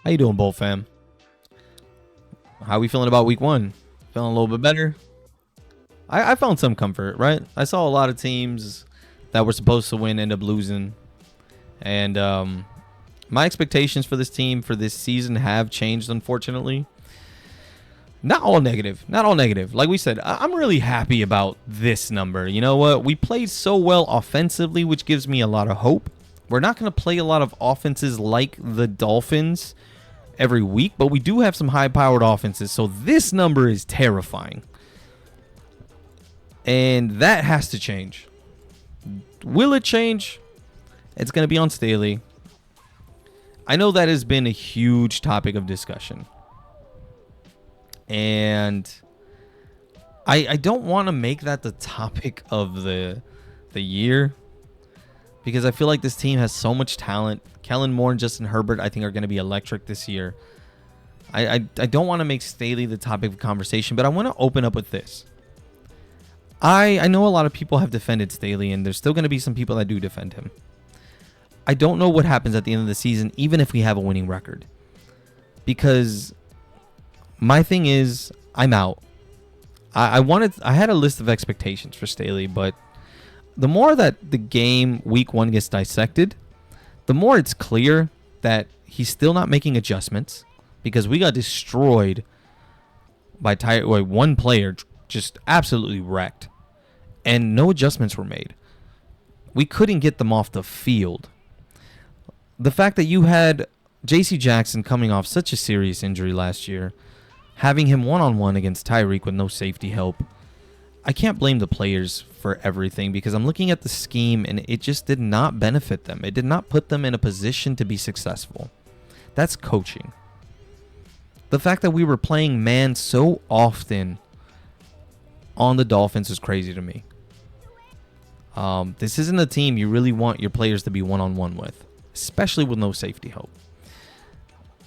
How you doing, Bull fam? How we feeling about week one? Feeling a little bit better? I found some comfort, right? I saw a lot of teams that were supposed to win end up losing. And my expectations for this team for this season have changed, unfortunately. Not all negative. Not all negative. Like we said, I'm really happy about this number. You know what? We played so well offensively, which gives me a lot of hope. We're not going to play a lot of offenses like the Dolphins every week, but we do have some high-powered offenses, so this number is terrifying. And that has to change. Will it change? It's going to be on Staley. I know that has been a huge topic of discussion. And I don't want to make that the topic of the year, because I feel like this team has so much talent. Kellen Moore and Justin Herbert, I think, are going to be electric this year. I don't want to make Staley the topic of conversation, but I want to open up with this. I know a lot of people have defended Staley, and there's still going to be some people that do defend him. I don't know what happens at the end of the season, even if we have a winning record. Because my thing is, I'm out. I had a list of expectations for Staley, but the more that the game week one gets dissected, the more it's clear that he's still not making adjustments, because we got destroyed by one player, just absolutely wrecked, and no adjustments were made. We couldn't get them off the field. The fact that you had J.C. Jackson coming off such a serious injury last year, having him one-on-one against Tyreek with no safety help, I can't blame the players for everything, because I'm looking at the scheme and it just did not benefit them. It did not put them in a position to be successful. That's coaching. The fact that we were playing man so often on the Dolphins is crazy to me. This isn't a team you really want your players to be one-on-one with, especially with no safety help.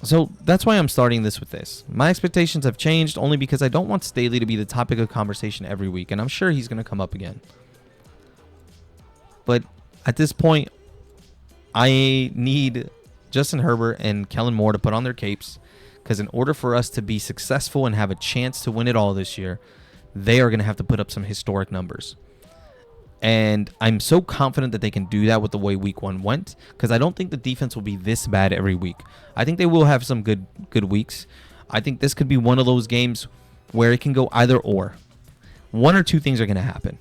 So that's why I'm starting this with this. My expectations have changed only because I don't want Staley to be the topic of conversation every week, and I'm sure he's going to come up again. But at this point, I need Justin Herbert and Kellen Moore to put on their capes, because in order for us to be successful and have a chance to win it all this year, they are going to have to put up some historic numbers. And I'm so confident that they can do that with the way week one went, because I don't think the defense will be this bad every week. I think they will have some good weeks. I think this could be one of those games where it can go either or. One or two things are going to happen.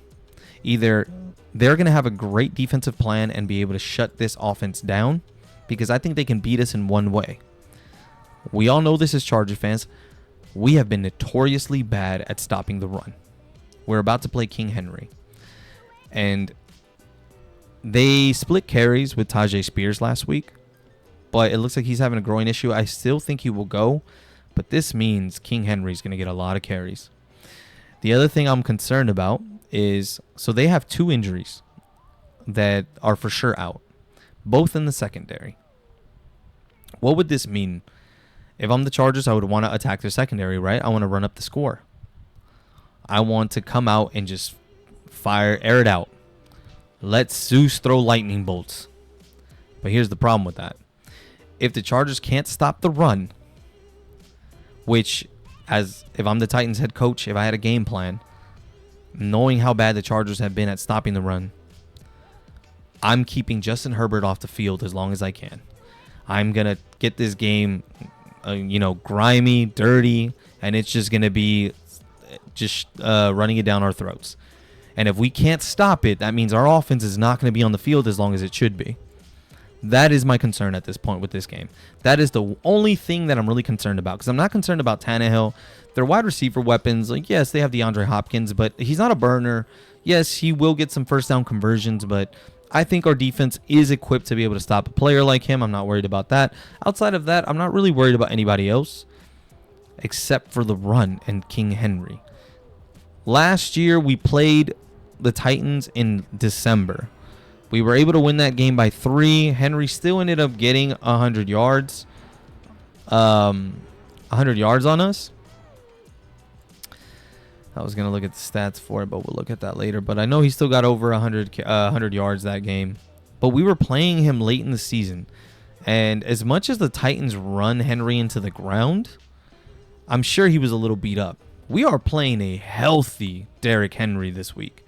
Either they're going to have a great defensive plan and be able to shut this offense down, because I think they can beat us in one way. We all know this as Charger fans. We have been notoriously bad at stopping the run. We're about to play King Henry. And they split carries with Tyjae Spears last week, but it looks like he's having a growing issue. I still think he will go, but this means King Henry's going to get a lot of carries. The other thing I'm concerned about is, so they have two injuries that are for sure out, both in the secondary. What would this mean? If I'm the Chargers, I would want to attack their secondary, right? I want to run up the score. I want to come out and just air it out. Let Zeus throw lightning bolts. But here's the problem with that. If the Chargers can't stop the run, which, if I'm the Titans head coach, if I had a game plan, knowing how bad the Chargers have been at stopping the run, I'm keeping Justin Herbert off the field as long as I can. I'm going to get this game, grimy, dirty, and it's just going to be running it down our throats. And if we can't stop it, that means our offense is not going to be on the field as long as it should be. That is my concern at this point with this game. That is the only thing that I'm really concerned about, because I'm not concerned about Tannehill. Their wide receiver weapons, yes, they have DeAndre Hopkins, but he's not a burner. Yes, he will get some first down conversions, but I think our defense is equipped to be able to stop a player like him. I'm not worried about that. Outside of that, I'm not really worried about anybody else except for the run and King Henry. Last year, we played the Titans in December. We were able to win that game by 3. Henry still ended up getting 100 yards. 100 yards on us. I was going to look at the stats for it, but we'll look at that later. But I know he still got over 100 yards that game. But we were playing him late in the season. And as much as the Titans run Henry into the ground, I'm sure he was a little beat up. We are playing a healthy Derrick Henry this week,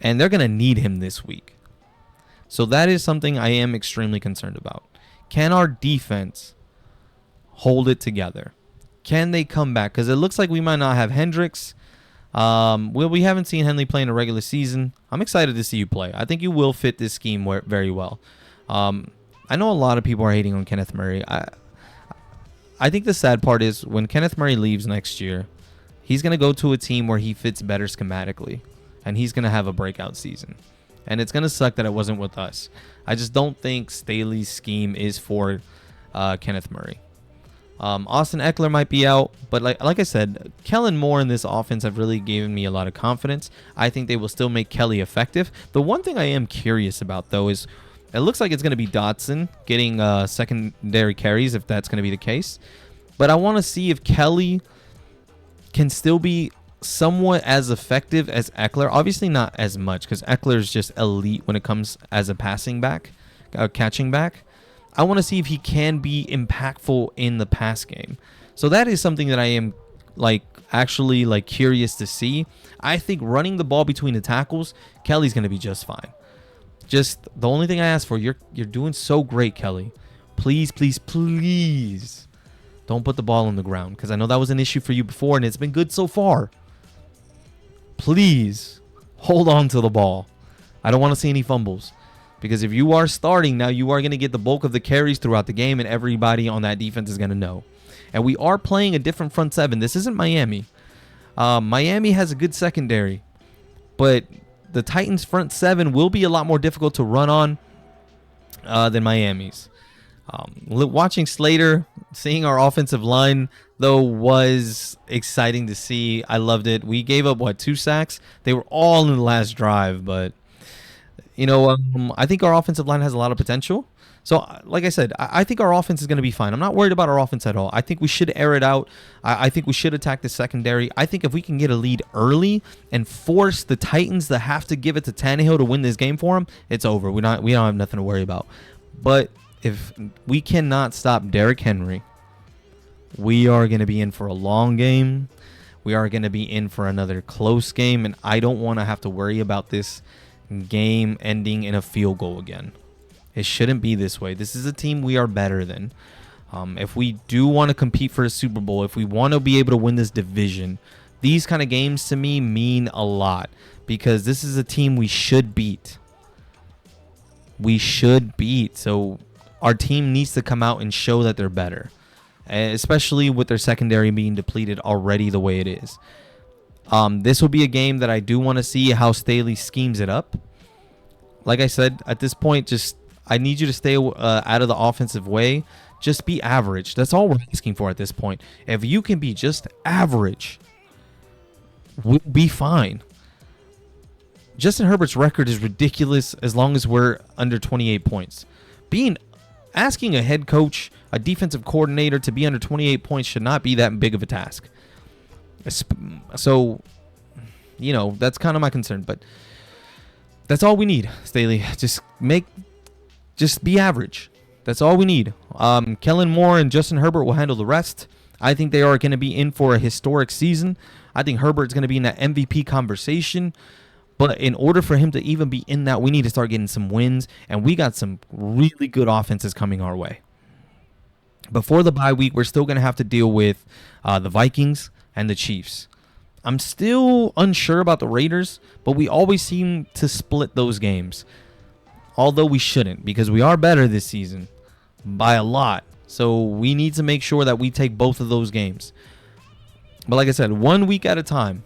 and they're going to need him this week. So that is something I am extremely concerned about. Can our defense hold it together? Can they come back? Because it looks like we might not have Hendricks. We haven't seen Henley play in a regular season. I'm excited to see you play. I think you will fit this scheme very well. I know a lot of people are hating on Kenneth Murray. I think the sad part is when Kenneth Murray leaves next year, he's going to go to a team where he fits better schematically, and he's going to have a breakout season. And it's going to suck that it wasn't with us. I just don't think Staley's scheme is for Kenneth Murray. Austin Eckler might be out, but like I said, Kellen Moore in this offense have really given me a lot of confidence. I think they will still make Kelly effective. The one thing I am curious about, though, is it looks like it's going to be Dotson getting secondary carries, if that's going to be the case. But I want to see if Kelly can still be somewhat as effective as Eckler. Obviously not as much, because Eckler is just elite when it comes as a passing back, catching back. I want to see if he can be impactful in the pass game. So that is something that I am actually curious to see. I think running the ball between the tackles, Kelly's going to be just fine. Just the only thing I ask for, you're doing so great, Kelly. Please, please, please don't put the ball on the ground, because I know that was an issue for you before and it's been good so far. Please hold on to the ball. I don't want to see any fumbles. Because if you are starting now, you are going to get the bulk of the carries throughout the game, and everybody on that defense is going to know. And we are playing a different front seven. This isn't Miami. Miami has a good secondary, but the Titans' front seven will be a lot more difficult to run on than Miami's. Watching Slater, seeing our offensive line, though, was exciting to see. I loved it. We gave up, 2 sacks? They were all in the last drive, but I think our offensive line has a lot of potential. So, like I said, I think our offense is going to be fine. I'm not worried about our offense at all. I think we should air it out. I think we should attack the secondary. I think if we can get a lead early and force the Titans to have to give it to Tannehill to win this game for them, it's over. We don't have nothing to worry about. But if we cannot stop Derrick Henry, we are going to be in for a long game. We are going to be in for another close game, and I don't want to have to worry about this game ending in a field goal again. It shouldn't be this way. This is a team we are better than. If we do want to compete for a Super Bowl, if we want to be able to win this division, these kind of games to me mean a lot, because this is a team we should beat. We should beat. So our team needs to come out and show that they're better, especially with their secondary being depleted already the way it is. This will be a game that I do want to see how Staley schemes it up. Like I said, at this point, I need you to stay out of the offensive way. Just be average. That's all we're asking for at this point. If you can be just average, we'll be fine. Justin Herbert's record is ridiculous as long as we're under 28 points. Asking a head coach, a defensive coordinator to be under 28 points should not be that big of a task. So, that's kind of my concern. But that's all we need, Staley. Just be average. That's all we need. Kellen Moore and Justin Herbert will handle the rest. I think they are going to be in for a historic season. I think Herbert's going to be in that MVP conversation. But in order for him to even be in that, we need to start getting some wins. And we got some really good offenses coming our way. Before the bye week, we're still going to have to deal with the Vikings and the Chiefs. I'm still unsure about the Raiders, but we always seem to split those games. Although we shouldn't, because we are better this season by a lot. So we need to make sure that we take both of those games. But like I said, 1 week at a time.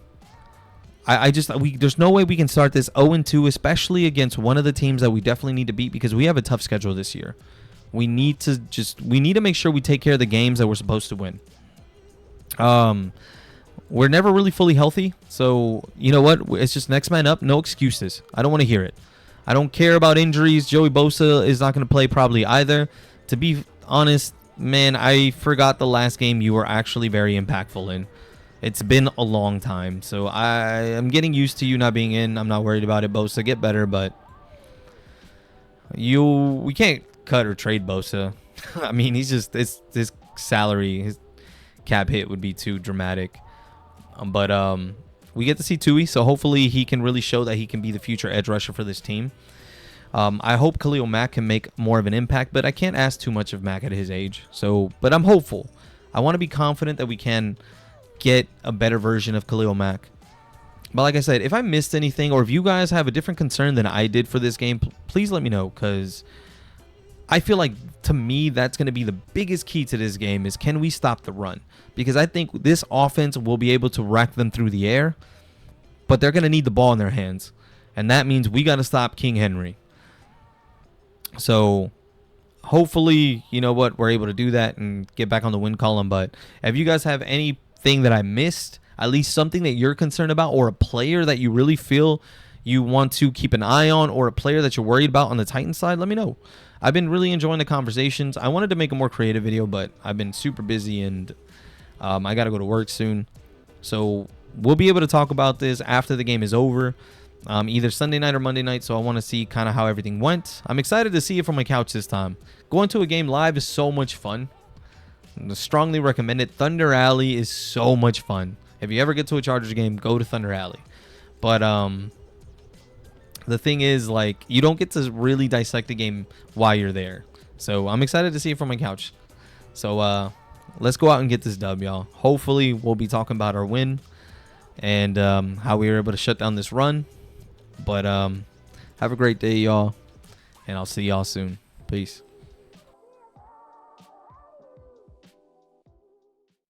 There's no way we can start this 0-2, especially against one of the teams that we definitely need to beat, because we have a tough schedule this year. We need to make sure we take care of the games that we're supposed to win. We're never really fully healthy, so you know what? It's just next man up, no excuses. I don't want to hear it. I don't care about injuries. Joey Bosa is not going to play probably either. To be honest, man, I forgot the last game you were actually very impactful in. It's been a long time, so I am getting used to you not being in. I'm not worried about it, Bosa. Get better, but we can't cut or trade Bosa. I mean, he's just his salary, his cap hit would be too dramatic. But we get to see Tui, so hopefully he can really show that he can be the future edge rusher for this team. I hope Khalil Mack can make more of an impact, but I can't ask too much of Mack at his age. But I'm hopeful. I want to be confident that we can get a better version of Khalil Mack. But like I said, if I missed anything or if you guys have a different concern than I did for this game, please let me know, because I feel like, to me, that's going to be the biggest key to this game is, can we stop the run? Because I think this offense will be able to rack them through the air, but they're going to need the ball in their hands. And that means we got to stop King Henry. So hopefully, you know what, we're able to do that and get back on the win column. But if you guys have anything that I missed, at least something that you're concerned about, or a player that you really feel you want to keep an eye on, or a player that you're worried about on the Titans side, let me know. I've been really enjoying the conversations. I wanted to make a more creative video, but I've been super busy, and I got to go to work soon. So we'll be able to talk about this after the game is over, either Sunday night or Monday night. So I want to see kind of how everything went. I'm excited to see it from my couch this time. Going to a game live is so much fun. I strongly recommend it. Thunder Alley is so much fun. If you ever get to a Chargers game, go to Thunder Alley. But the thing is, like, you don't get to really dissect the game while you're there. So I'm excited to see it from my couch. So let's go out and get this dub, y'all. Hopefully we'll be talking about our win and how we were able to shut down this run. But have a great day, y'all, and I'll see y'all soon. Peace.